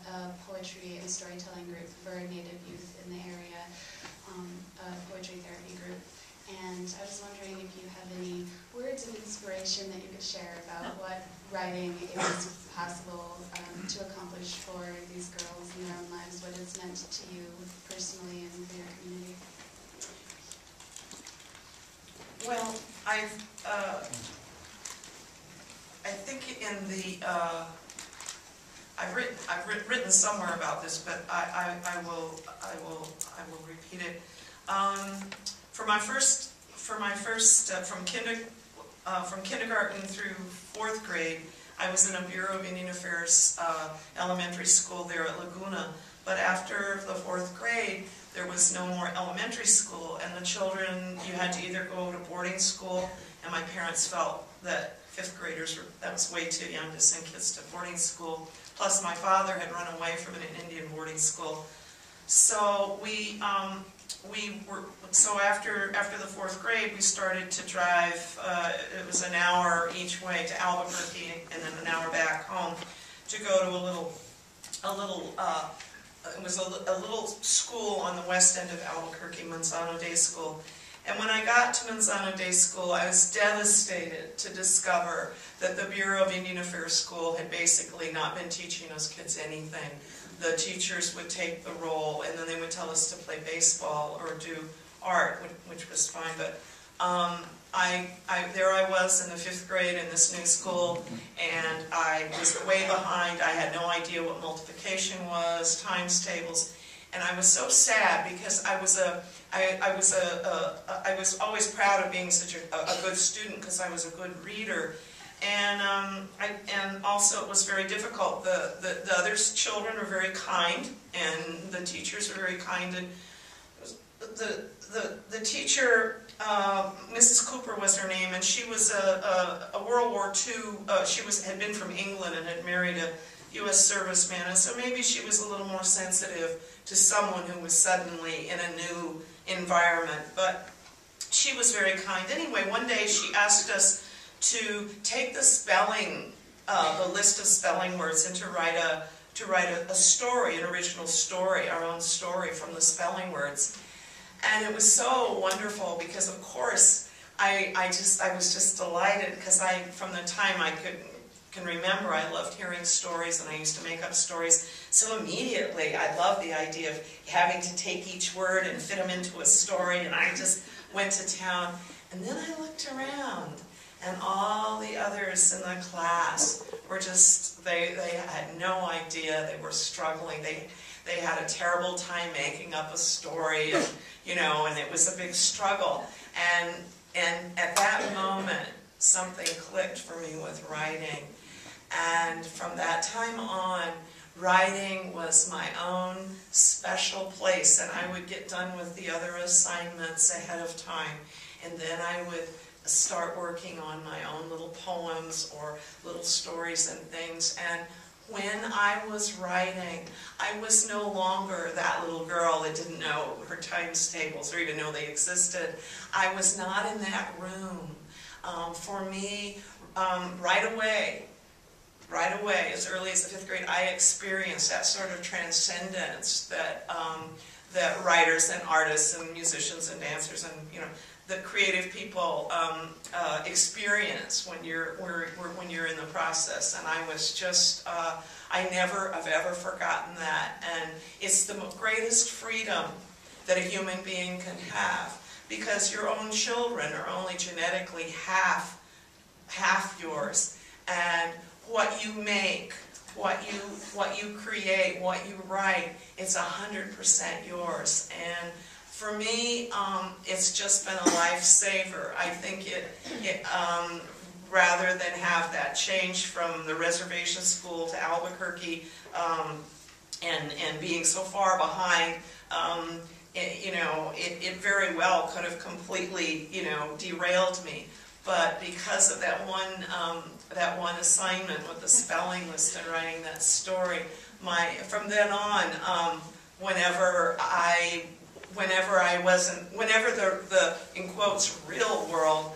a poetry and storytelling group for Native youth in the area, a poetry therapy group. And I was wondering if you have any words of inspiration that you could share about what writing is possible to accomplish for these girls in their own lives, what it's meant to you personally and for your community. Well, I think in the I've written somewhere about this, but I will repeat it. From kindergarten through 4th grade, I was in a Bureau of Indian Affairs elementary school there at Laguna. But after the 4th grade, there was no more elementary school, and the children, you had to either go to boarding school, and my parents felt that 5th graders, that was way too young to send kids to boarding school. Plus, my father had run away from an Indian boarding school. So after the 4th grade, we started to drive. It was an hour each way to Albuquerque, and then an hour back home to go to it was a little school on the west end of Albuquerque, Manzano Day School. And when I got to Manzano Day School, I was devastated to discover that the Bureau of Indian Affairs School had basically not been teaching us kids anything. The teachers would take the role, and then they would tell us to play baseball or do art, which was fine. But there I was in the 5th grade in this new school, and I was way behind. I had no idea what multiplication was, times tables, and I was so sad because I was always proud of being such a good student because I was a good reader. And also it was very difficult. The other children were very kind, and the teachers were very kind. And the teacher, Mrs. Cooper was her name, and she was a World War II. She had been from England and had married a U.S. serviceman, and so maybe she was a little more sensitive to someone who was suddenly in a new environment. But she was very kind. Anyway, one day she asked us to take the spelling, the list of spelling words, and to write a story, an original story, our own story from the spelling words. And it was so wonderful because, of course, I was just delighted because from the time I can remember, I loved hearing stories, and I used to make up stories. So immediately, I loved the idea of having to take each word and fit them into a story, and I just went to town. And then I looked around, and all the others in the class were just, they had no idea. They were struggling. They had a terrible time making up a story, and, and it was a big struggle. And at that moment, something clicked for me with writing. And from that time on, writing was my own special place, and I would get done with the other assignments ahead of time, and then I would start working on my own little poems or little stories and things. And when I was writing, I was no longer that little girl that didn't know her times tables or even know they existed. I was not in that room. For me, right away, as early as the 5th grade, I experienced that sort of transcendence that that writers and artists and musicians and dancers and the creative people experience when you're in the process. And I was just I never have ever forgotten that. And it's the greatest freedom that a human being can have, because your own children are only genetically half yours, and what you make, what you create, what you write, it's 100% yours. And for me, it's just been a lifesaver. I think rather than have that change from the reservation school to Albuquerque, and being so far behind, it very well could have completely, derailed me. But because of that one assignment with the spelling list and writing that story, from then on, whenever the in quotes real world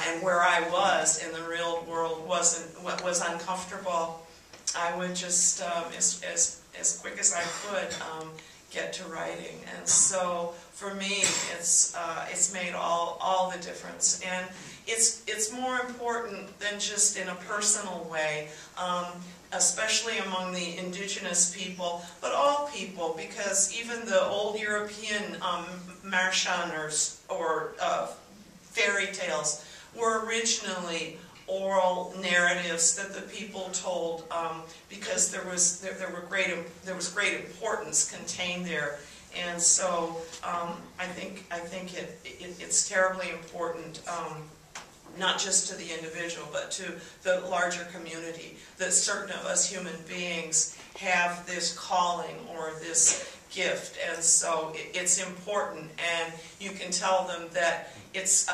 and where I was in the real world was uncomfortable, I would just, as quick as I could, get to writing. And so for me, it's made all the difference. And it's more important than just in a personal way, especially among the indigenous people, but all people, because even the old European Märchen or fairy tales were originally oral narratives that the people told, because there was great importance contained there. And so I think it's terribly important, not just to the individual, but to the larger community, that certain of us human beings have this calling or this gift. And so it's important, and you can tell them that it's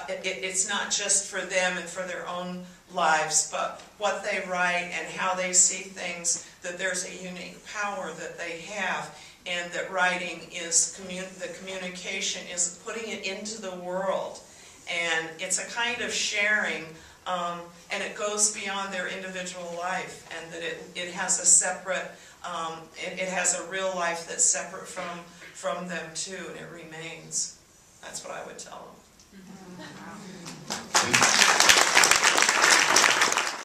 not just for them and for their own lives, but what they write and how they see things, that there's a unique power that they have, and that writing is the communication is putting it into the world. And it's a kind of sharing, and it goes beyond their individual life, and that it has a separate, it has a real life that's separate from them too, and it remains. That's what I would tell them.